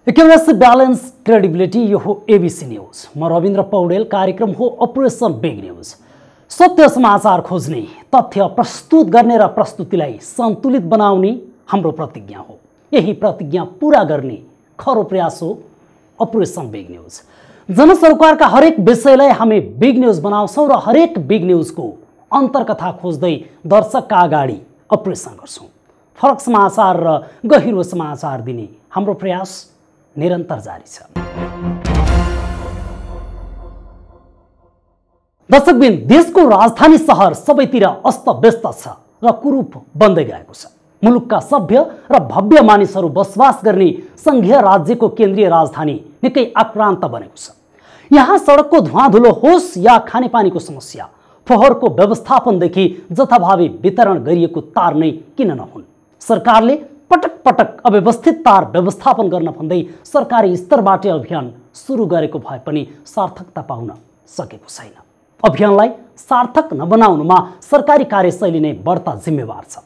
Accuracy balance credibility यो हो ABC news. म रविन्द्र पौडेल। कार्यक्रम हो अपरेसन बिग न्यूज। सत्य समाचार खोज्ने, तथ्य प्रस्तुत गर्ने र प्रस्तुतिलाई सन्तुलित बनाउने हाम्रो प्रतिज्ञा हो। यही प्रतिज्ञा पूरा गर्ने खरो प्रयास हो अपरेसन बिग न्यूज। जनसरोकारका हरेक विषयलाई हामी बिग न्यूज बनाउँछौँ र हरेक बिग न्यूजको अन्तर्कथा खोज्दै दर्शकका अगाडि अपरेसन गर्छौँ। फरक समाचार र गहिरो समाचार दिने हाम्रो प्रयास निरन्तर जारी छ। दर्शकबिन, देशको राजधानी सहर सबैतिर अस्तव्यस्त छ र कुरूप बन्दै गएको छ। मुलुकका सभ्य र भव्य मानिसहरू बसोबास गर्ने संघीय राज्यको केन्द्रीय राजधानी निकै आक्रान्त बनेको छ। यहाँ सडकको धुवाँधुलो होस् या खानेपानीको समस्या, फोहोरको व्यवस्थापनदेखि जथाभावी वितरण गरिएको तार नै किन नहुन्। सरकारले पटक पटक अव्यवस्थित तार व्यवस्थापन गर्न भन्दै सरकारी स्तरबाट अभियान सुरु गरेको भए पनि सार्थकता पाउन सकेको छैन। अभियानलाई सार्थक नबनाउनुमा सरकारी कार्यशैली नै बढ्ता जिम्मेवार छ।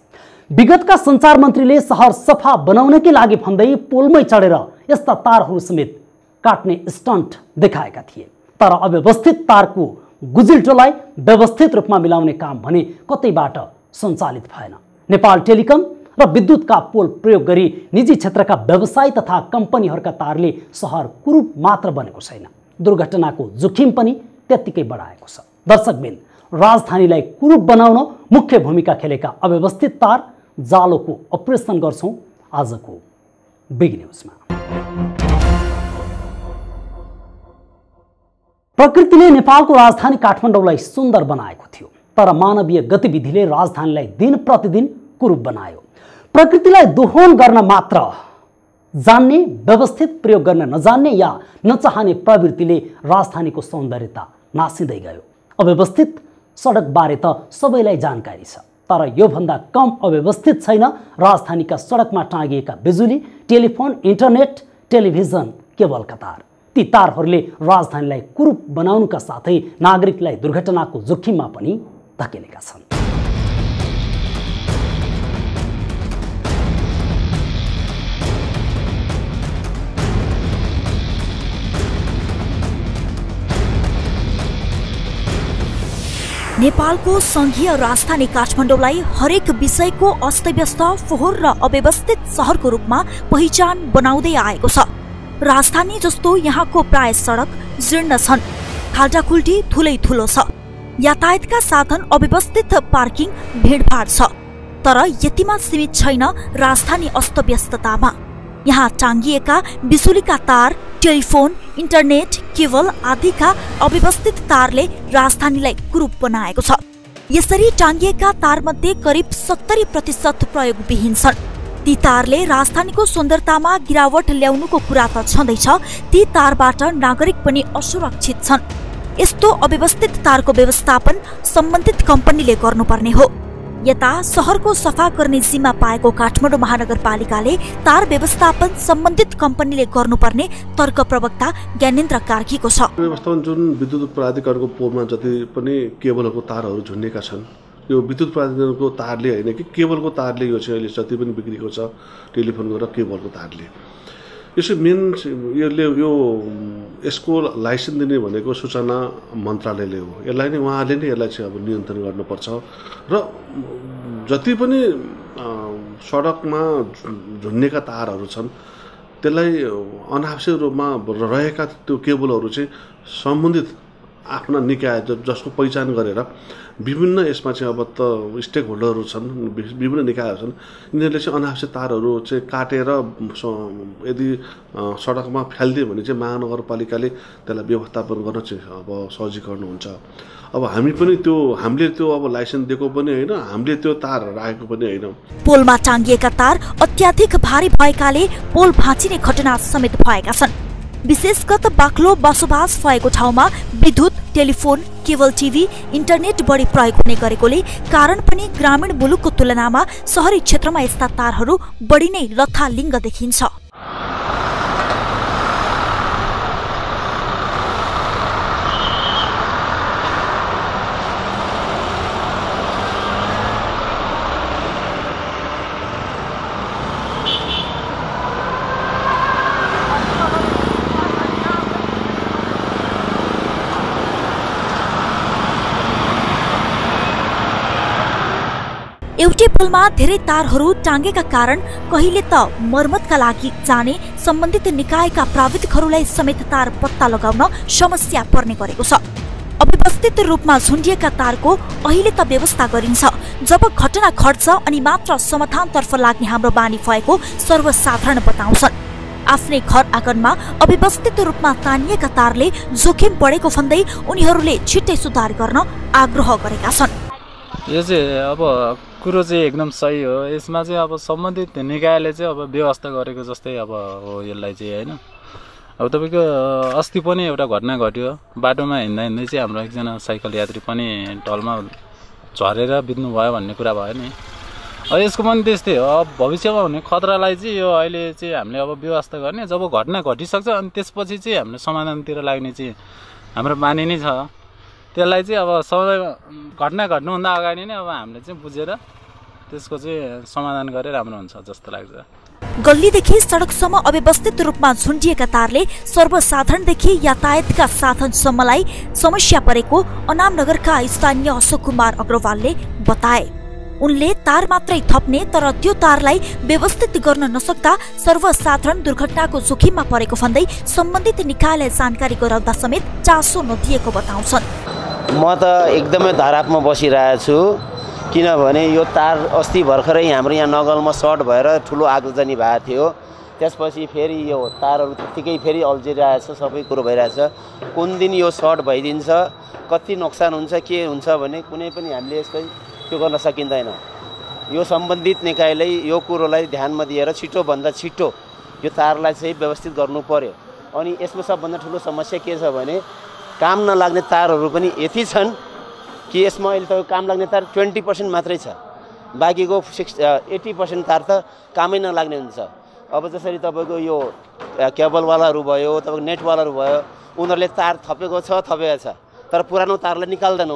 विगतका सञ्चार मन्त्रीले सहर सफा बनाउनकै लागि भन्दै पोलमै चढेर यस्ता तारहरू समेत काट्ने स्टन्ट देखाएका थिए। तर अव्यवस्थित तारको गुजिल्टोलाई व्यवस्थित रूपमा मिलाउने काम भने कतैबाट सञ्चालित भएन। नेपाल टेलिकम र विद्युतका पोल प्रयोग गरी निजी क्षेत्रका व्यवसायी तथा कम्पनीहरूका तारले सहर कुरूप मात्र बनेको छैन, दुर्घटनाको जोखिम पनि त्यत्तिकै बढाएको छ। दर्शकबिन, राजधानीलाई कुरूप बनाउन मुख्य भूमिका खेलेका अव्यवस्थित तार जालोको अपरेसन गर्छौं आजको बिग न्यूजमा। प्रकृतिले नेपालको राजधानी काठमाडौँलाई सुन्दर बनाएको थियो, तर मानवीय गतिविधिले राजधानीलाई दिन प्रतिदिन कुरूप बनायो। प्रकृतिलाई दोहन गर्न मात्र जान्ने, व्यवस्थित प्रयोग गर्न नजान्ने या नचाहने प्रवृत्तिले राजधानीको सौन्दर्यता नासिँदै गयो। अव्यवस्थित सडकबारे त सबैलाई जानकारी छ, तर योभन्दा कम अव्यवस्थित छैन राजधानीका सडकमा टाँगिएका बिजुली, टेलिफोन, इन्टरनेट, टेलिभिजन, केबलका तार। ती तारहरूले राजधानीलाई कुरूप बनाउनुका साथै नागरिकलाई दुर्घटनाको जोखिममा पनि धकेलेका छन्। नेपालको संघीय राजधानी काठमाडौँलाई हरेक विषयको अस्तव्यस्त, फोहोर र अव्यवस्थित सहरको रूपमा पहिचान बनाउँदै आएको छ। राजधानी जस्तो यहाँको प्राय सडक जीर्ण छन्, खाल्टाखुल्टी ठुलै ठुलो छ, यातायातका साधन अव्यवस्थित, पार्किङ भिडभाड छ। तर यतिमा सीमित छैन राजधानी अस्तव्यस्ततामा। यहाँ टाँगिएका बिजुलीका तार, टेलिफोन, इन्टरनेट, केबल आदिका अव्यवस्थित तारले राजधानीलाई कुरूप बनाएको छ। यसरी टाँगिएका तारमध्ये करिब 70% प्रयोगविहीन छन्। ती तारले राजधानीको सुन्दरतामा गिरावट ल्याउनुको कुरा त छँदैछ, ती तारबाट नागरिक पनि असुरक्षित छन्। यस्तो अव्यवस्थित तारको व्यवस्थापन सम्बन्धित कम्पनीले गर्नुपर्ने हो। यता सहरको सफा गर्ने जिम्मा पाएको काठमाडौँ महानगरपालिकाले तार व्यवस्थापन सम्बन्धित कम्पनीले गर्नुपर्ने तर्क प्रवक्ता ज्ञानेन्द्र कार्कीको छ। व्यवस्थापन जुन विद्युत प्राधिकरणको पोलमा जति पनि केबलहरूको तारहरू झुन्डेका छन्, यो विद्युत प्राधिकरणको तारले होइन कि केबलको तारले यो चाहिँ अहिले जति पनि बिग्रेको छ, टेलिफोनको र केबलको तारले। यसो मेन यसको लाइसेन्स दिने भनेको सूचना मन्त्रालयले हो। यसलाई नै उहाँले नै यसलाई चाहिँ अब नियन्त्रण गर्नुपर्छ र जति पनि सडकमा झुन्नेका तारहरू छन् त्यसलाई अनावश्यक रूपमा रहेका त्यो केबलहरू चाहिँ सम्बन्धित आफ्ना निकाय जसको पहिचान गरेर विभिन्न यसमा चाहिँ अब त स्टेक होल्डरहरू छन्, विभिन्न निकायहरू छन्, यिनीहरूले चाहिँ अनावश्यक तारहरू चाहिँ काटेर यदि सडकमा फालिदियो भने चाहिँ महानगरपालिकाले त्यसलाई व्यवस्थापन गर्न चाहिँ अब सहजीकरण हुन्छ। अब हामीले त्यो अब लाइसेन्स दिएको पनि होइन, हामीले त्यो तार राखेको पनि होइन। पोलमा टाँगिएका तार अत्याधिक भारी भएकाले पोल भाँचिने घटना समेत भएका छन्। विशेषगत बाक्लो बसोबास भएको ठाउँमा विद्युत, टेलिफोन, केबल टिभी, इन्टरनेट बढी प्रयोग हुने गरेकोले कारण पनि ग्रामीण मुलुकको तुलनामा सहरी क्षेत्रमा यस्ता तारहरू बढी नै लथालिङ्ग देखिन्छ। एउटै पुलमा धेरै तारहरू टाँगेका कारण कहिले त मर्मतका लागि जाने सम्बन्धित निकायका प्राविधिकहरूलाई समेत तार पत्ता लगाउन समस्या पर्ने गरेको छ। अव्यवस्थित रूपमा झुन्डिएका तारको अहिले त व्यवस्था गरिन्छ, जब घटना घट्छ अनि मात्र समाधानतर्फ लाग्ने हाम्रो बानी भएको सर्वसाधारण बताउँछन्। आफ्नै घर आँगनमा अव्यवस्थित रूपमा तानिएका तारले जोखिम बढेको भन्दै उनीहरूले छिट्टै सुधार गर्न आग्रह गरेका छन्। यो चाहिँ अब कुरो चाहिँ एकदम सही हो। यसमा चाहिँ अब सम्बन्धित निकायले चाहिँ अब व्यवस्था गरेको जस्तै अब हो यसलाई चाहिँ होइन। अब तपाईँको अस्ति पनि एउटा घटना घट्यो, बाटोमा हिँड्दा हिँड्दै चाहिँ हाम्रो एकजना साइकल यात्री पनि टलमा झरेर बित्नु भयो भन्ने कुरा भयो नि। अब यसको पनि त्यस्तै हो। अब भविष्यमा हुने खतरालाई चाहिँ यो अहिले चाहिँ हामीले अब व्यवस्था गर्ने, जब घटना घटिसक्छ अनि त्यसपछि चाहिँ हामीले समाधानतिर लाग्ने चाहिँ हाम्रो बानी नै छ। त्यसलाई चाहिँ अब समय घटना घट्नुभन्दा अगाडि नै अब हामीले चाहिँ बुझेर त्यसको चाहिँ समाधान गरे राम्रो हुन्छ जस्तो लाग्छ। गल्लीदेखि सडकसम्म अव्यवस्थित रूपमा झुन्डिएका तारले सर्वसाधारणदेखि यातायातका साधनसम्मलाई समस्या परेको अनामनगरका स्थानीय अशोक कुमार अग्रवालले बताए। उनले तार मात्रै थप्ने तर त्यो तारलाई व्यवस्थित गर्न नसक्दा सर्वसाधारण दुर्घटनाको जोखिममा परेको भन्दै सम्बन्धित निकायलाई जानकारी गराउँदा समेत चासो नदिएको बताउँछन्। म त एकदमै धरापमा बसिरहेको छु, किनभने यो तार अस्ति भर्खरै हाम्रो यहाँ नगलमा सर्ट भएर ठुलो आगजनी भएको थियो। त्यसपछि फेरि यो तारहरू त्यत्तिकै फेरि अल्झिरहेछ, सबै कुरो भइरहेछ। कुन दिन यो सर्ट भइदिन्छ, कति नोक्सान हुन्छ, के हुन्छ भने कुनै पनि हामीले यस्तै त्यो गर्न सकिँदैन। यो सम्बन्धित निकायले यो कुरोलाई ध्यानमा दिएर छिटोभन्दा छिटो यो तारलाई चाहिँ व्यवस्थित गर्नु पर्यो। अनि यसमा सबभन्दा ठुलो समस्या के छ भने काम नलाग्ने तारहरू पनि यति छन् कि यसमा अहिले त काम लाग्ने तार 20% मात्रै छ, बाँकीको 80% तार त कामै नलाग्ने हुन्छ। अब जसरी तपाईँको यो केबलवालाहरू भयो, तपाईँको नेटवालाहरू भयो, उनीहरूले तार थपेको छ तर पुरानो तारलाई निकाल्दैन।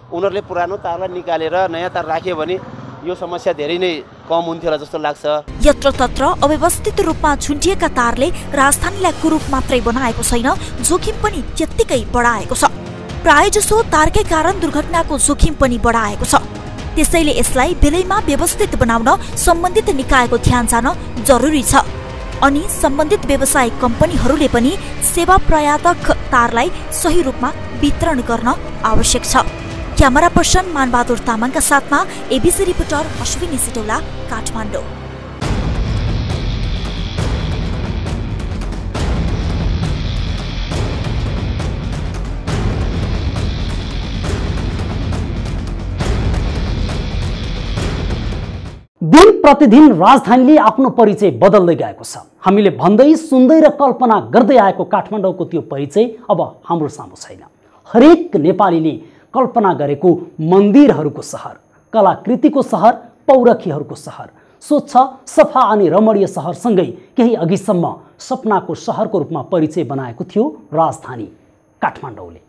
उनीहरूले पुरानो तारलाई निकालेर नयाँ तार राख्यो भने यो समस्या धेरै नै कम हुन्थ्यो होला जस्तो लाग्छ। यत्रतत्र अव्यवस्थित रूपमा झुन्डिएका तारले राजधानीलाई कुरूप मात्रै बनाएको छैन, जोखिम पनि त्यत्तिकै बढाएको छ। प्रायजसो तारकै कारण दुर्घटनाको जोखिम पनि बढाएको छ। त्यसैले यसलाई बेलैमा व्यवस्थित बनाउन सम्बन्धित निकायको ध्यान जान जरुरी छ। अनि सम्बन्धित व्यवसायिक कम्पनीहरूले पनि सेवा प्रदायक तारलाई सही रूपमा वितरण गर्न आवश्यक छ। क्यामेरा पर्सन मानबहादुर तामाङका साथमा एबीसी रिपोर्टर अश्विनी सिटौला, काठमाडौँ। दिन प्रतिदिन राजधानीले आफ्नो परिचय बदल्दै गएको छ। हामीले भन्दै सुन्दै र कल्पना गर्दै आएको काठमाडौँको त्यो परिचय अब हाम्रो सामु छैन। हरेक नेपालीले कल्पना गरेको मन्दिरहरूको सहर, कलाकृतिको सहर, पौरखीहरूको सहर, स्वच्छ सफा अनि रमणीय सहरसँगै केही अघिसम्म सपनाको सहरको रूपमा परिचय बनाएको थियो राजधानी काठमाडौँले।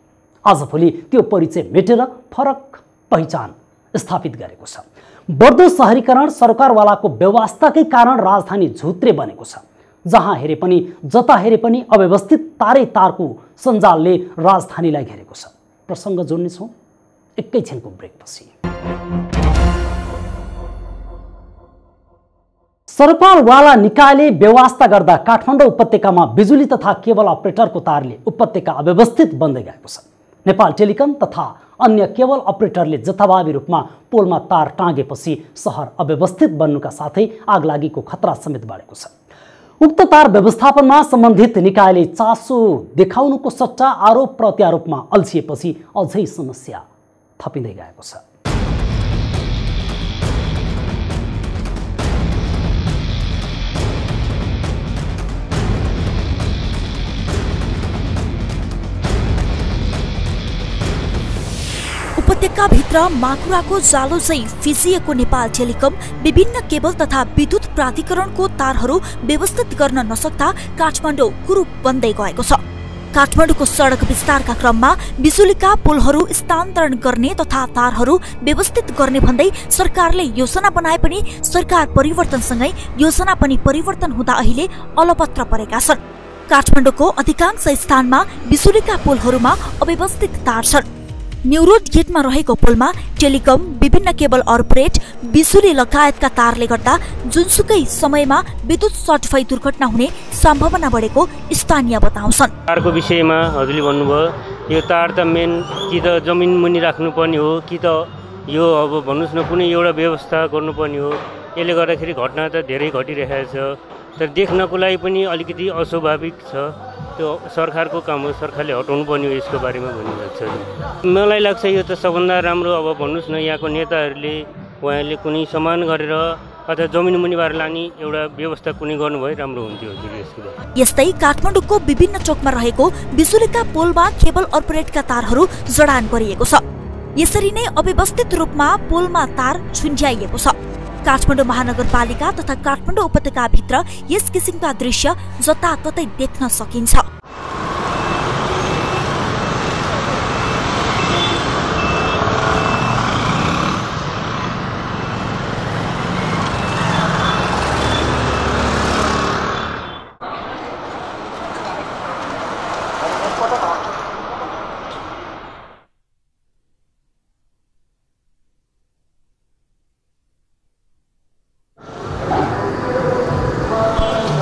आजभोलि त्यो परिचय मेटेर फरक पहिचान स्थापित गरेको छ। बढ्दो शहरीकरण, सरकारवालाको व्यवस्थाकै कारण राजधानी झुत्रे बनेको छ। जहाँ हेरे पनि जता हेरे पनि अव्यवस्थित तारै तारको सञ्जालले राजधानीलाई घेरेको छ। प्रसङ्ग जोड्नेछौँ एकैछिनको ब्रेकपछि। सरकारवाला निकायले व्यवस्था गर्दा काठमाडौँ उपत्यकामा बिजुली तथा केबल अपरेटरको तारले उपत्यका अव्यवस्थित बन्दै गएको छ। नेपाल टेलिकम तथा अन्य केबल अपरेटरले जथाभावी रूपमा पोलमा तार टाँगेपछि सहर अव्यवस्थित बन्नुका साथै आगलागीको खतरा समेत बढेको छ। उक्त तार व्यवस्थापनमा सम्बन्धित निकायले चासो देखाउनुको सट्टा आरोप प्रत्यारोपमा अल्झिएपछि अझै समस्या थपिँदै गएको छ। उपत्यकाभित्र माकुराको जालो चाहिँ फिजिएको नेपाल टेलिकम विभिन्न केबल तथा विद्युत प्राधिकरणको तारहरू व्यवस्थित गर्न नसक्दा काठमाडौँ कुरूप बन्दै गएको छ। काठमाडौँको सडक विस्तारका क्रममा बिजुलीका पोलहरू स्थानान्तरण गर्ने तथा तारहरू व्यवस्थित गर्ने भन्दै सरकारले योजना बनाए पनि सरकार परिवर्तनसँगै योजना पनि परिवर्तन हुँदा अहिले अलपत्र परेका छन्। काठमाडौँको अधिकांश स्थानमा बिजुलीका पोलहरूमा अव्यवस्थित तार छन्। न्युरोड गेटमा रहेको पोलमा टेलिकम, विभिन्न केबल अर्पोरेट, बिजुली लगायतका तारले गर्दा जुनसुकै समयमा विद्युत सर्ट भई दुर्घटना हुने सम्भावना बढेको स्थानीय बताउँछन्। तारको विषयमा हजुरले भन्नुभयो यो तार त मेन कि त जमिन मुनि राख्नुपर्ने हो कि त यो अब भन्नुहोस् न कुनै एउटा व्यवस्था गर्नुपर्ने हो। यसले गर्दाखेरि घटना त धेरै घटिरहेको छ, तर देख्नको लागि पनि अलिकति अस्वाभाविक छ। त्यो सरकारको काम हो, सरकारले हटाउनु पर्ने हो यसको बारेमा भनिरहेको छ। मलाई लाग्छ यो त सबभन्दा राम्रो अब भन्नुहोस् न यहाँको नेताहरूले उहाँहरूले कुनै सम्मान गरेर अथवा जमिन मुनिबाट लाने एउटा व्यवस्था कुनै गर्नुभयो राम्रो हुन्थ्यो हजुर यसको। यस्तै काठमाडौँको विभिन्न चोकमा रहेको बिजुलीका पोलमा केबल अर्पोरेटका तारहरू जडान गरिएको छ। यसरी नै अव्यवस्थित रूपमा पोलमा तार छुन्ड्याइएको छ। काठमाडौँ महानगरपालिका तथा काठमाडौँ उपत्यकाभित्र यस किसिमका दृश्य जताततै देख्न सकिन्छ।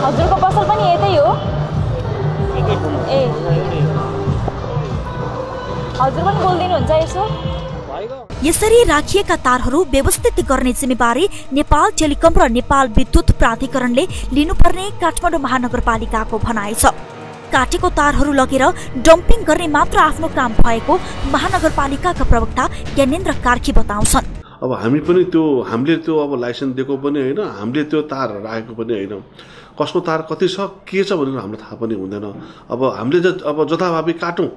हजुरको पसल पनि यतै हो? ए हजुर पनि बोल्दिनुहुन्छ यसो? यसरी राखिएका तारहरू व्यवस्थित गर्ने जिम्मेवारी नेपाल टेलिकम र नेपाल विद्युत प्राधिकरणले लिनुपर्ने काठमाडौँ महानगरपालिकाको भनाइ छ। काटेको तारहरू लगेर डम्पिङ गर्ने मात्र आफ्नो काम भएको महानगरपालिकाका प्रवक्ता ज्ञानेन्द्र कार्की बताउँछन्। अब हामीले त्यो अब लाइसेन्स दिएको पनि होइन, हामीले त्यो तार राखेको पनि होइन। कसको तार कति छ के छ भनेर हामीलाई थाहा पनि हुँदैन। अब हामीले अब जथाभावी काटौँ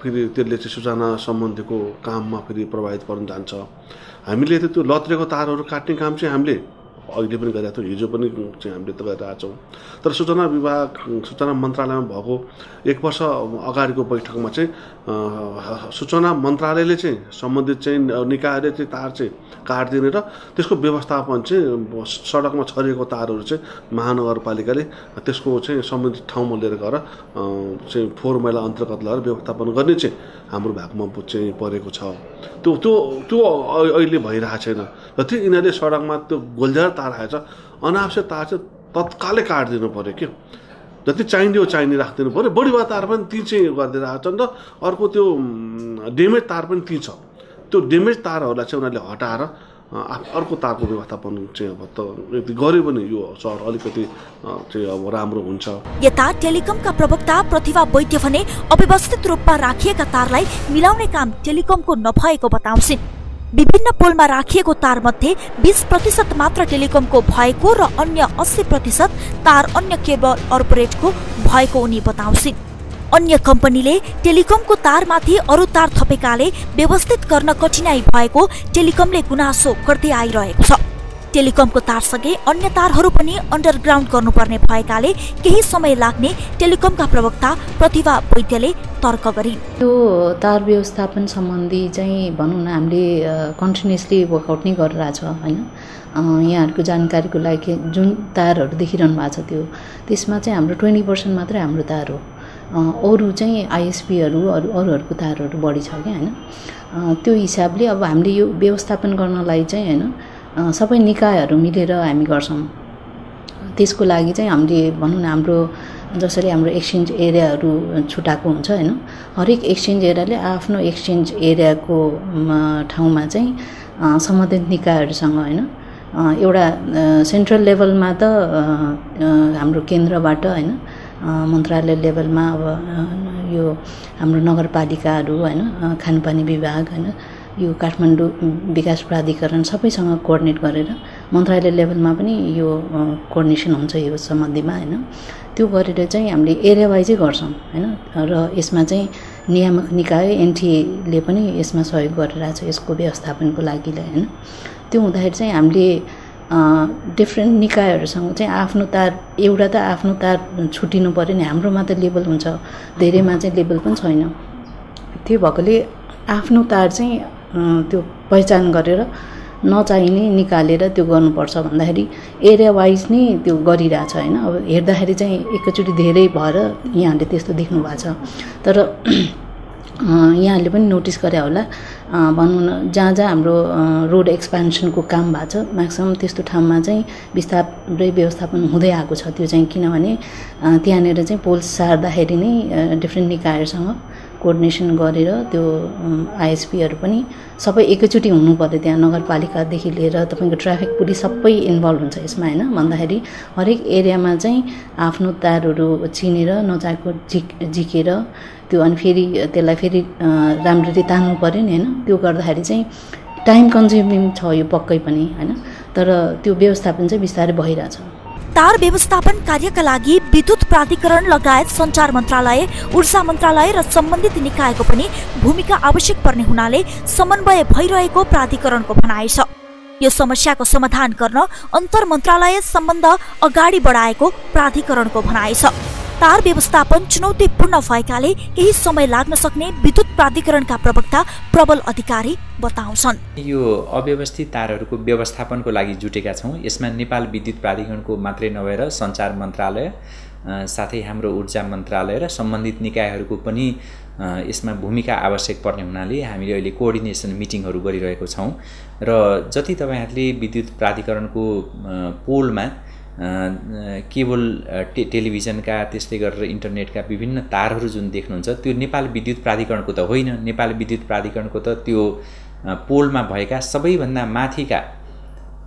फेरि त्यसले चाहिँ सूचना सम्बन्धीको काममा फेरि प्रभावित पर्न जान्छ। हामीले त्यो लत्रेको तारहरू काट्ने काम चाहिँ हामीले अहिले पनि गरिरहेको थियौँ, हिजो पनि चाहिँ हामीले त गरिरहेको छौँ। तर सूचना मन्त्रालयमा भएको 1 वर्ष अगाडिको बैठकमा चाहिँ सूचना मन्त्रालयले चाहिँ सम्बन्धित चाहिँ निकायले चाहिँ तार चाहिँ काटिदिने र त्यसको व्यवस्थापन चाहिँ सडकमा छरिएको तारहरू चाहिँ महानगरपालिकाले त्यसको चाहिँ सम्बन्धित ठाउँमा लिएर गएर चाहिँ फोहोर मैला अन्तर्गत लगेर व्यवस्थापन गर्ने चाहिँ हाम्रो भागमा चाहिँ परेको छ। त्यो अहिले भइरहेको छैन। जति यिनीहरूले सडकमा त्यो गोलजार तार आएछ अनावश्यक तार चाहिँ तत्कालै काटिदिनु पऱ्यो क्या। जति चाहिने चाहिने राखिदिनु पऱ्यो। बढी भए तार पनि ती चाहिँ गरिदिएर आएको छन् र अर्को त्यो डेमेज तार पनि ती छ। त्यो डेमेज तारहरूलाई चाहिँ उनीहरूले हटाएर अर्को तारको व्यवस्थापन चाहिँ अब त यदि गऱ्यो भने यो सहर अलिकति चाहिँ अब राम्रो हुन्छ। यता टेलिकमका प्रवक्ता प्रतिभा वैद्य भने अव्यवस्थित रूपमा राखिएका तारलाई मिलाउने काम टेलिकमको नभएको बताउँछिन्। विभिन्न पोलमा राखिएको तार मध्ये 20% मात्र टेलिकमको भएको र अन्य 80% तार अन्य केबल अर्पोरेटको भएको उनी बताउँछिन्। अन्य कम्पनीले टेलिकमको तारमाथि अरू तार थपेकाले व्यवस्थित गर्न कठिनाई भएको टेलिकमले गुनासो गर्दै आइरहेको छ। टेलिकमको तारसँगै अन्य तारहरू पनि अन्डरग्राउन्ड गर्नुपर्ने भएकाले केही समय लाग्ने टेलिकमका प्रवक्ता प्रतिभा वैद्यले तर्क गरिन्। त्यो तार व्यवस्थापन सम्बन्धी चाहिँ भनौँ न हामीले कन्टिन्युसली वर्कआउट नै गरिरहेछ होइन। यहाँहरूको जानकारीको लागि जुन तारहरू देखिरहनु भएको छ त्यसमा चाहिँ हाम्रो 20% मात्रै हाम्रो तार हो। अरू चाहिँ आइएसपीहरू अरूहरूको तारहरू बढी छ क्या होइन। त्यो हिसाबले अब हामीले यो व्यवस्थापन गर्नलाई चाहिँ होइन सबै निकायहरू मिलेर हामी गर्छौँ। त्यसको लागि चाहिँ हामीले भनौँ न हाम्रो जसरी हाम्रो एक्सचेन्ज एरियाहरू छुटाएको हुन्छ होइन, हरेक एक्सचेन्ज एरियाले आफ्नो एक्सचेन्ज एरियाको ठाउँमा चाहिँ सम्बन्धित निकायहरूसँग होइन एउटा सेन्ट्रल लेभलमा त हाम्रो केन्द्रबाट होइन मन्त्रालय लेभलमा अब यो हाम्रो नगरपालिकाहरू होइन खानेपानी विभाग होइन यो काठमाडौँ विकास प्राधिकरण सबैसँग कोअर्डिनेट गरेर मन्त्रालय लेभलमा पनि यो कोअर्डिनेसन हुन्छ यो सम्बन्धीमा होइन। त्यो गरेर चाहिँ हामीले एरिया वाइजै गर्छौँ होइन। र यसमा चाहिँ नियामक निकाय एनटिएले पनि यसमा सहयोग गरिरहेछ यसको व्यवस्थापनको लागि होइन। त्यो हुँदाखेरि चाहिँ हामीले डिफ्रेन्ट निकायहरूसँग चाहिँ आफ्नो तार एउटा त आफ्नो तार छुटिनु पऱ्यो नि। हाम्रोमा त लेभल हुन्छ, धेरैमा चाहिँ लेभल पनि छैन। त्यो भएकोले आफ्नो तार चाहिँ त्यो पहिचान गरेर नचाहिने निकालेर त्यो गर्नुपर्छ भन्दाखेरि एरिया वाइज नै त्यो गरिरहेछ होइन। अब हेर्दाखेरि चाहिँ एकैचोटि धेरै भएर यहाँले त्यस्तो देख्नु भएको छ। तर यहाँले पनि नोटिस गरे होला भनौँ न जहाँ हाम्रो रोड एक्सपेन्सनको काम भएको छ म्याक्सिमम त्यस्तो ठाउँमा चाहिँ बिस्तारै व्यवस्थापन हुँदै आएको छ। त्यो चाहिँ किनभने त्यहाँनिर चाहिँ पोल सार्दाखेरि नै डिफ्रेन्ट निकायहरूसँग कोअर्डिनेसन गरेर त्यो आइएसपीहरू पनि सबै एकैचोटि हुनु पर्यो। त्यहाँ नगरपालिकादेखि लिएर तपाईँको ट्राफिक पुलिस सबै इन्भल्भ हुन्छ यसमा होइन भन्दाखेरि हरेक एरियामा चाहिँ आफ्नो तारहरू चिनेर नचाहेको झिकेर त्यो अनि फेरि त्यसलाई फेरि राम्ररी तान्नु पर्यो नि होइन। त्यो गर्दाखेरि चाहिँ टाइम कन्ज्युमिङ छ यो पक्कै पनि होइन, तर त्यो व्यवस्थापन चाहिँ बिस्तारै भइरहेछ। तार व्यवस्थापन कार्यका लागि विद्युत प्राधिकरण लगायत सञ्चार मन्त्रालय, ऊर्जा मन्त्रालय र सम्बन्धित निकायको पनि भूमिका आवश्यक पर्ने हुनाले समन्वय भइरहेको प्राधिकरणको भनाइ छ। यो समस्याको समाधान गर्न अन्तर मन्त्रालय सम्बन्ध अगाडि बढाएको प्राधिकरणको भनाइ छ। तार व्यवस्थापन चुनौतीपूर्ण भएकाले केही समय लाग्न सक्ने विद्युत प्राधिकरणका प्रवक्ता प्रबल अधिकारी बताउँछन्। यो अव्यवस्थित तारहरूको व्यवस्थापनको लागि जुटेका छौँ। यसमा नेपाल विद्युत प्राधिकरणको मात्रै नभएर सञ्चार मन्त्रालय साथै हाम्रो ऊर्जा मन्त्रालय र सम्बन्धित निकायहरूको पनि यसमा भूमिका आवश्यक पर्ने हुनाले हामीले अहिले कोअर्डिनेसन मिटिङहरू गरिरहेको छौँ र जति तपाईँहरूले विद्युत प्राधिकरणको पोलमा केबल टेलिभिजनका त्यस्तै गरेर इन्टरनेटका विभिन्न तारहरू जुन देख्नुहुन्छ त्यो नेपाल विद्युत प्राधिकरणको त होइन। नेपाल विद्युत प्राधिकरणको त त्यो पोलमा भएका सबैभन्दा माथिका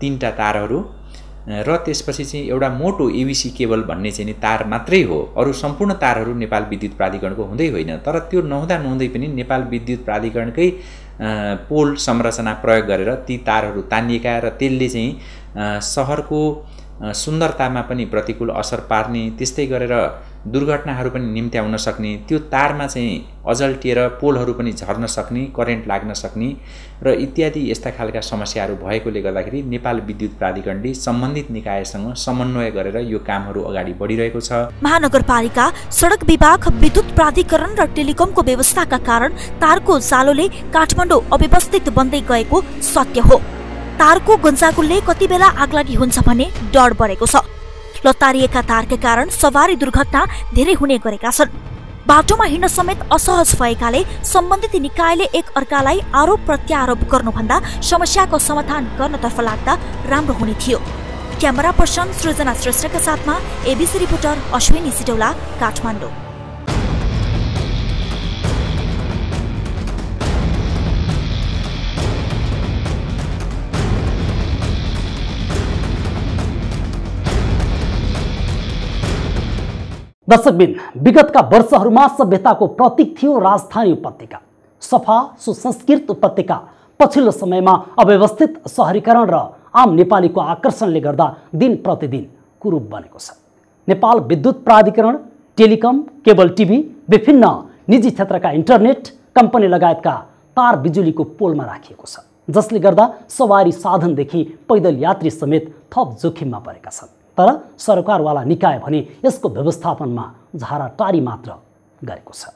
3टा तारहरू र त्यसपछि चाहिँ एउटा मोटो एबिसी केबल भन्ने चाहिँ नि तार मात्रै हो। अरू सम्पूर्ण तारहरू नेपाल विद्युत प्राधिकरणको हुँदै होइन। तर त्यो नहुँदै पनि नेपाल विद्युत प्राधिकरणकै पोल संरचना प्रयोग गरेर ती तारहरू तानिएका र त्यसले चाहिँ सहरको सुन्दरतामा पनि प्रतिकूल असर पार्ने, त्यस्तै गरेर दुर्घटनाहरू पनि निम्त्याउन सक्ने, त्यो तारमा चाहिँ अजल्टिएर पोलहरू पनि झर्न सक्ने, करेन्ट लाग्न सक्ने र इत्यादि यस्ता खालका समस्याहरू भएकोले गर्दाखेरि नेपाल विद्युत प्राधिकरणले सम्बन्धित निकायसँग समन्वय गरेर यो कामहरू अगाडि बढिरहेको छ। महानगरपालिका, सडक विभाग, विद्युत प्राधिकरण र टेलिकमको व्यवस्थाका कारण तारको जालोले काठमाडौँ अव्यवस्थित बन्दै गएको सत्य हो। तारको गन्जागुलले कति बेला आगलागी हुन्छ भन्ने डर बढेको छ। लतारिएका तारका कारण सवारी दुर्घटना धेरै हुने गरेका छन्। बाटोमा हिँड्न समेत असहज भएकाले सम्बन्धित निकायले एक अर्कालाई आरोप प्रत्यारोप गर्नुभन्दा समस्याको समाधान गर्नतर्फ लाग्दा राम्रो हुने थियो। क्यामेरा पर्सन सृजना श्रेष्ठका साथमा एबीसी रिपोर्टर अश्विनी सिटौला, काठमाडौँ। दर्शकबिन, विगतका वर्षहरूमा सभ्यताको प्रतीक थियो राजधानी उपत्यका। सफा सुसंस्कृत उपत्यका पछिल्लो समयमा अव्यवस्थित शहरीकरण र आम नेपालीको आकर्षणले गर्दा दिन प्रतिदिन कुरूप बनेको छ। नेपाल विद्युत प्राधिकरण, टेलिकम, केबल टिभी, विभिन्न निजी क्षेत्रका इन्टरनेट कम्पनी लगायतका तार बिजुलीको पोलमा राखिएको छ, जसले गर्दा सवारी साधनदेखि पैदल यात्री समेत थप जोखिममा परेका छन्। तर सरकारवाला निकाय भने यसको व्यवस्थापनमा झाराटारी मात्र गरेको छ।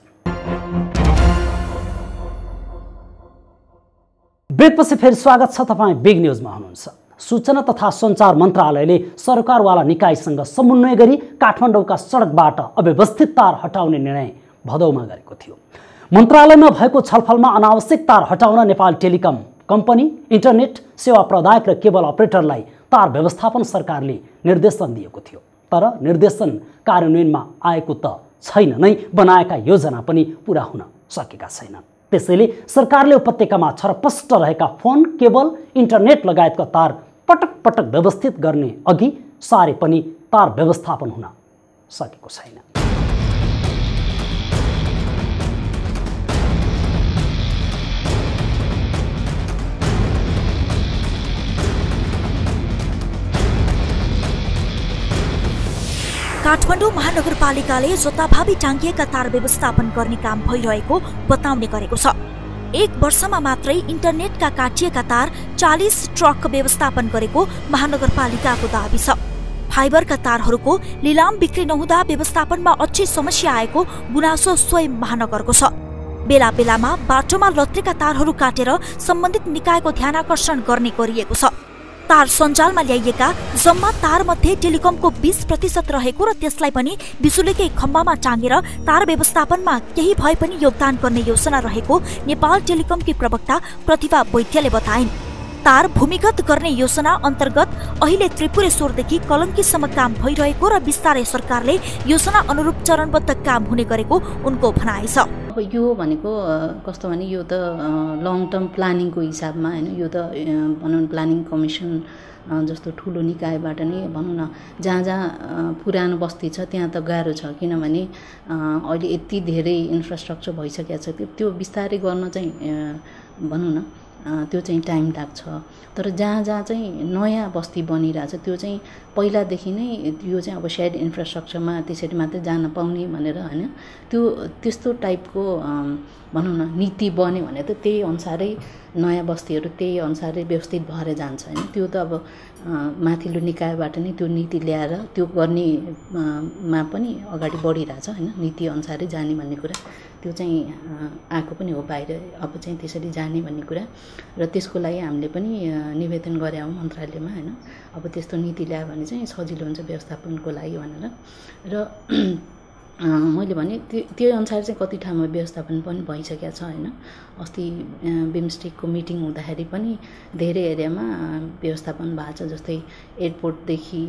ब्रेकपछि फेरि स्वागत छ। तपाईँ बिग न्युजमा हुनुहुन्छ। सूचना तथा सञ्चार मन्त्रालयले सरकारवाला निकायसँग समन्वय गरी काठमाडौँका सडकबाट अव्यवस्थित तार हटाउने निर्णय भदौमा गरेको थियो। मन्त्रालयमा भएको छलफलमा अनावश्यक तार हटाउन नेपाल टेलिकम कम्पनी, इन्टरनेट सेवा प्रदायक र केबल अपरेटरलाई तार व्यवस्थापन सरकारले निर्देशन दिएको थियो। तर निर्देशन कार्यान्वयनमा आएको त छैन नै, बनाएका योजना पनि पूरा हुन सकेका छैनन्। त्यसैले सरकारले उपत्यकामा छरपष्ट रहेका फोन, केबल, इन्टरनेट लगायतका तार पटक पटक व्यवस्थित गर्ने अघि सारे पनि तार व्यवस्थापन हुन सकेको छैन। काठमाडौँ महानगरपालिकाले जताभावी टाङ्गिएका तार व्यवस्थापन गर्ने काम भइरहेको बताउने गरेको छ। एक वर्षमा मात्रै इन्टरनेटका काटिएका तार 40 ट्रक व्यवस्थापन गरेको महानगरपालिकाको दाबी छ। फाइबरका तारहरूको लिलाम बिक्री नहुँदा व्यवस्थापनमा अच्छी समस्या आएको गुनासो स्वयं महानगरको छ। बेला बेलामा बाटोमा लत्रेका तारहरू काटेर सम्बन्धित निकायको ध्यानाकर्षण गर्ने गरिएको छ। तार सञ्जालमा ल्याइएका जम्मा तार मध्ये टेलिकमको 20% रहेको र त्यसलाई पनि बिजुलीकै खम्बामा टाँगेर तार व्यवस्थापनमा केही भए पनि योगदान गर्ने योजना रहेको नेपाल टेलिकमकी प्रवक्ता प्रतिभा वैद्यले बताइन्। तार भूमिगत गर्ने योजना अन्तर्गत अहिले त्रिपुरेश्वरदेखि कलङ्कीसम्म काम भइरहेको र बिस्तारै सरकारले योजना अनुरूप चरणबद्ध काम हुने गरेको उनको भनाइ छ। अब यो भनेको कस्तो भने यो त लङ टर्म प्लानिङको हिसाबमा हैन, यो त भनौँ प्लानिङ कमिसन जस्तो ठुलो निकायबाट नै भनौँ न जहाँ जहाँ पुरानो बस्ती छ त्यहाँ त गाह्रो छ, किनभने अहिले यति धेरै इन्फ्रास्ट्रक्चर भइसकेको छ। त्यो बिस्तारै गर्न चाहिँ भनौँ न त्यो चाहिँ टाइम लाग्छ। तर जहाँ जहाँ चाहिँ नयाँ बस्ती बनिरहेछ त्यो चाहिँ पहिलादेखि नै यो चाहिँ अब सेड इन्फ्रास्ट्रक्चरमा त्यसरी मात्रै जान पाउने भनेर हैन, त्यो त्यस्तो टाइपको भनौँ न नीति बन्यो भने त त्यही अनुसारै नयाँ बस्तीहरू त्यही अनुसारै व्यवस्थित भएर जान्छ हैन। त्यो त अब माथिल्लो निकायबाट नै त्यो नीति ल्याएर त्यो गर्ने मा पनि अगाडि बढिरहेछ हैन, नीति अनुसारै जाने भन्ने कुरा त्यो चाहिँ आएको पनि हो बाहिर, अब चाहिँ त्यसरी जाने भन्ने कुरा। र त्यसको लागि हामीले पनि निवेदन गरे हौँ मन्त्रालयमा हैन, अब त्यस्तो नीति ल्यायो भने चाहिँ सजिलो हुन्छ व्यवस्थापनको लागि भनेर। र मैले भने त्यो अनुसार चाहिँ कति ठाउँमा व्यवस्थापन पनि भइसकेको छ हैन। अस्ति बिमस्टेकको मिटिङ हुँदाखेरि पनि धेरै एरियामा व्यवस्थापन भएको छ, जस्तै एयरपोर्टदेखि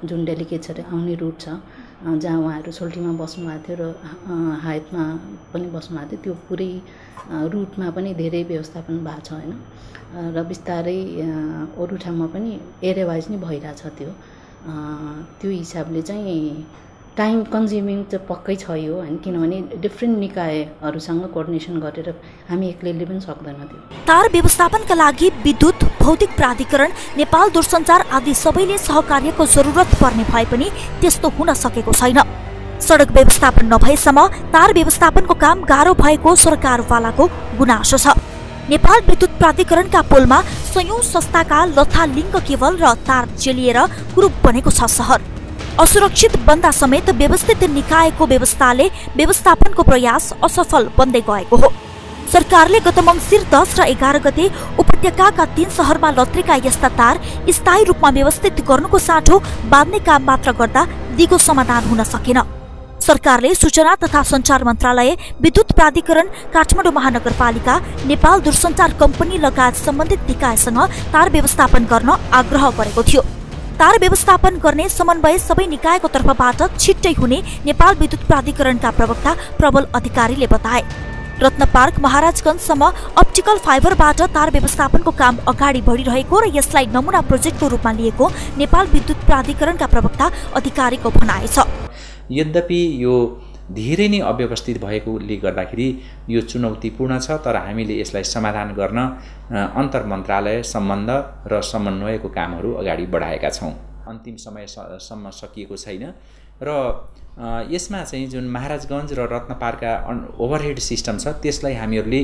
जुन डेलिगेट्सहरू आउने रुट छ जहाँ उहाँहरू सोल्टीमा बस्नुभएको थियो र हाइटमा पनि बस्नुभएको थियो, त्यो पुरै रुटमा पनि धेरै व्यवस्थापन भएको छ हैन। र बिस्तारै अरू ठाउँमा पनि एरिया वाइज नै भइरहेछ। त्यो हिसाबले चाहिँ टाइम कन्ज्युमिङ चाहिँ पक्कै छ यो हैन, किनभने डिफ्रेन्ट निकायहरूसँग कोअर्डिनेसन गरेर हामी एक्लैले पनि सक्दैनौँ। त्यो तार व्यवस्थापनका लागि विद्युत, भौतिक प्राधिकरण, नेपाल दूरसञ्चार आदि सबैले सहकार्यको जरुरत पर्ने भए पनि त्यस्तो हुन सकेको छैन। सडक व्यवस्थापन नभएसम्म तार व्यवस्थापनको काम गाह्रो भएको सरकारवालाको गुनासो छ। नेपाल विद्युत प्राधिकरणका पोलमा सयौं संस्थाका लथा लिङ्क केबल र तार चेलिएर कुरूप बनेको छ सहर। असुरक्षित बन्दा समेत व्यवस्थित निकायको व्यवस्थाले व्यवस्थापनको प्रयास असफल बन्दै गएको हो। सरकारले गत मङ्सिर 10 र 11 गते उपत्यकाका 3 शहरमा लत्रेका यस्ता तार स्थायी रूपमा व्यवस्थित गर्नुको साटो बाँध्ने काम मात्र गर्दा दिगो समाधान हुन सकेन। सरकारले सूचना तथा सञ्चार मन्त्रालय, विद्युत प्राधिकरण, काठमाडौँ महानगरपालिका, नेपाल दूरसञ्चार कम्पनी लगायत सम्बन्धित निकायसँग तार व्यवस्थापन गर्न आग्रह गरेको थियो। तार व्यवस्थापन गर्ने समन्वय सबै निकायको तर्फबाट छिट्टै हुने नेपाल विद्युत प्राधिकरणका प्रवक्ता प्रबल अधिकारीले बताए। रत्नपार्क महाराजगञ्जसम्म अप्टिकल फाइबरबाट तार व्यवस्थापनको काम अगाडि बढिरहेको र यसलाई नमुना प्रोजेक्टको रूपमा लिएको नेपाल विद्युत प्राधिकरणका प्रवक्ता अधिकारीको भनाइ छ। यद्यपि यो धेरै नै अव्यवस्थित भएकोले गर्दाखेरि यो चुनौतीपूर्ण छ, तर हामीले यसलाई समाधान गर्न अन्तर मन्त्रालय सम्बन्ध र समन्वयको कामहरू अगाडि बढाएका छौँ। अन्तिम समयसम्म सकिएको छैन र यसमा चाहिँ जुन महाराजगञ्ज र रत्नपार्कका ओभरहेड सिस्टम छ त्यसलाई हामीहरूले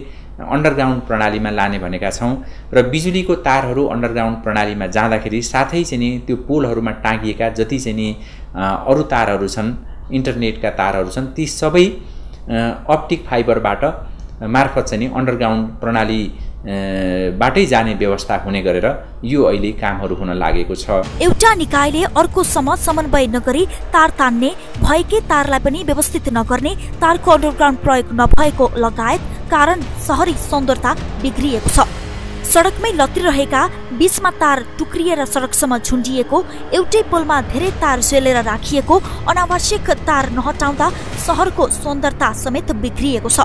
अन्डरग्राउन्ड प्रणालीमा लाने भनेका छौँ र बिजुलीको तारहरू अन्डरग्राउन्ड प्रणालीमा जाँदाखेरि साथै चाहिँ नि त्यो पोलहरूमा टाँगिएका जति चाहिँ नि अरू तारहरू छन्, इन्टरनेटका तारहरू छन्, ती सबै अप्टिक फाइबरबाट मार्फत चाहिँ नि अन्डरग्राउन्ड प्रणाली बाटै जाने व्यवस्था हुने गरेर यो अहिले कामहरू हुन लागेको छ। एउटा निकायले अर्कोसँग समन्वय नगरी तार तान्ने, भएकै तारलाई पनि व्यवस्थित नगर्ने, तारको अन्डरग्राउन्ड प्रयोग नभएको लगायत कारण शहरी सौन्दर्यता बिग्रिएको छ। सडकमै लत्रिरहेका, बीचमा तार टुक्रिएर सडकसम्म झुन्डिएको, एउटै पोलमा धेरै तार सेलेर राखिएको, अनावश्यक तार नहटाउँदा शहरको सौन्दर्यता समेत बिग्रिएको छ।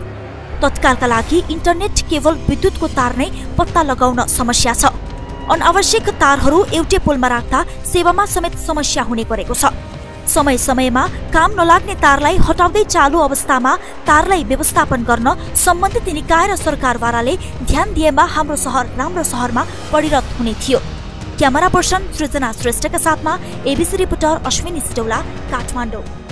तत्कालका लागि इन्टरनेट केवल विद्युतको तार नै पत्ता लगाउन समस्या छ। अनावश्यक तारहरू एउटै पोलमा राख्दा सेवामा समेत समस्या हुने गरेको छ। समय समयमा काम नलाग्ने तारलाई हटाउँदै चालु अवस्थामा तारलाई व्यवस्थापन गर्न सम्बन्धित निकाय र सरकारवालाले ध्यान दिएमा हाम्रो सहर राम्रो सहरमा परिणत हुने थियो। क्यामेरा पर्सन सृजना श्रेष्ठका साथमा एबीसी रिपोर्टर अश्विनी सिटौला, काठमाडौँ।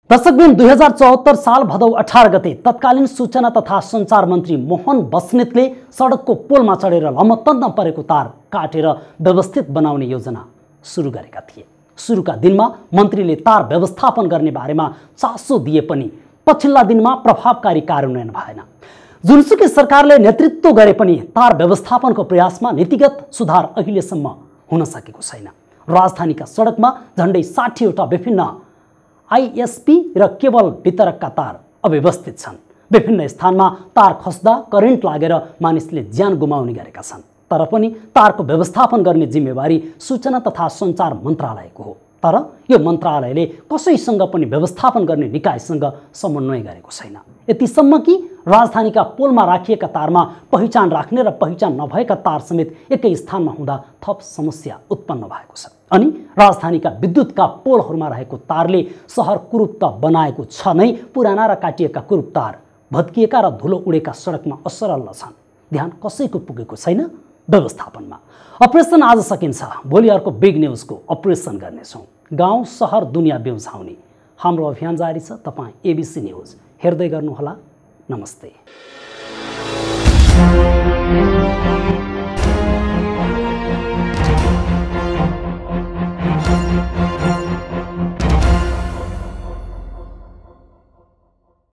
दर्शकबिन 2074 साल भदौ 18 गते तत्कालीन सूचना तथा सञ्चार मन्त्री मोहन बस्नेतले सडकको पोलमा चढेर लमतन्न परेको तार काटेर व्यवस्थित बनाउने योजना सुरु गरेका थिए। सुरुका दिनमा मन्त्रीले तार व्यवस्थापन गर्ने बारेमा चासो दिए पनि पछिल्ला दिनमा प्रभावकारी कार्यान्वयन भएन। जुनसुकै सरकारले नेतृत्व गरे पनि तार व्यवस्थापनको प्रयासमा नीतिगत सुधार अहिलेसम्म हुन सकेको छैन। राजधानीका सडकमा झन्डै 60वटा विभिन्न आईएसपी र केबल वितरकका तार अव्यवस्थित छन्। विभिन्न स्थानमा तार खस्दा करेन्ट लागेर मानिसले ज्यान गुमाउने गरेका छन्। तर पनि तारको व्यवस्थापन गर्ने जिम्मेवारी सूचना तथा सञ्चार मन्त्रालयको हो। तर यो मन्त्रालयले कसैसँग पनि व्यवस्थापन गर्ने निकायसँग समन्वय गरेको छैन। यतिसम्म कि राजधानीका पोलमा राखिएका तारमा पहिचान राख्ने र पहिचान नभएका तार समेत एकै स्थानमा हुँदा थप समस्या उत्पन्न भएको छ। अनि राजधानीका विद्युतका पोलहरूमा रहेको तारले सहर कुरूप त बनाएको छ नै, पुराना र काटिएका कुरूप तार भत्किएका र धुलो उडेका सडकमा असरल छन्। ध्यान कसैको पुगेको छैन व्यवस्थापनमा। अपरेसन आज सकिन्छ, भोलि अर्को बिग न्युजको अपरेसन गर्नेछौँ। गाउँ सहर दुनियाँ बेउझाउने हाम्रो अभियान जारी छ। तपाईँ एबिसी न्युज हेर्दै गर्नुहोला। नमस्ते।